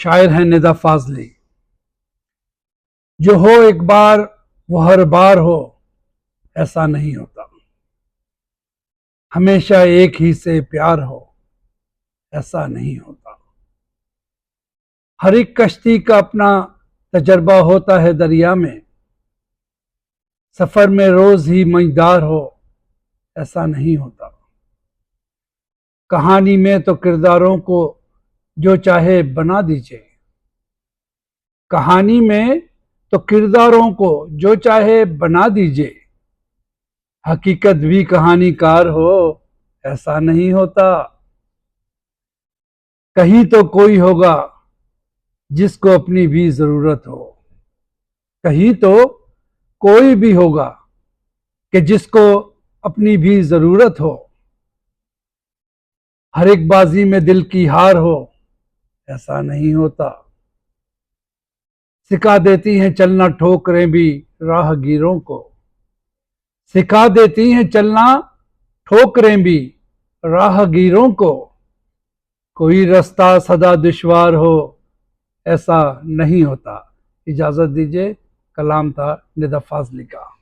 शायर हैं निदा फाजली। जो हो एक बार वो हर बार हो, ऐसा नहीं होता। हमेशा एक ही से प्यार हो, ऐसा नहीं होता। हर एक कश्ती का अपना तजर्बा होता है दरिया में, सफर में रोज ही मझदार हो, ऐसा नहीं होता। कहानी में तो किरदारों को जो चाहे बना दीजिए, कहानी में तो किरदारों को जो चाहे बना दीजिए। हकीकत भी कहानीकार हो, ऐसा नहीं होता। कहीं तो कोई होगा जिसको अपनी भी जरूरत हो, कहीं तो कोई भी होगा कि जिसको अपनी भी जरूरत हो। हर एक बाजी में दिल की हार हो, ऐसा नहीं होता। सिखा देती हैं चलना ठोकरें भी राहगीरों को, सिखा देती हैं चलना ठोकरें भी राहगीरों को। कोई रास्ता सदा दुश्वार हो, ऐसा नहीं होता। इजाजत दीजिए। कलाम था निदा फाजली का।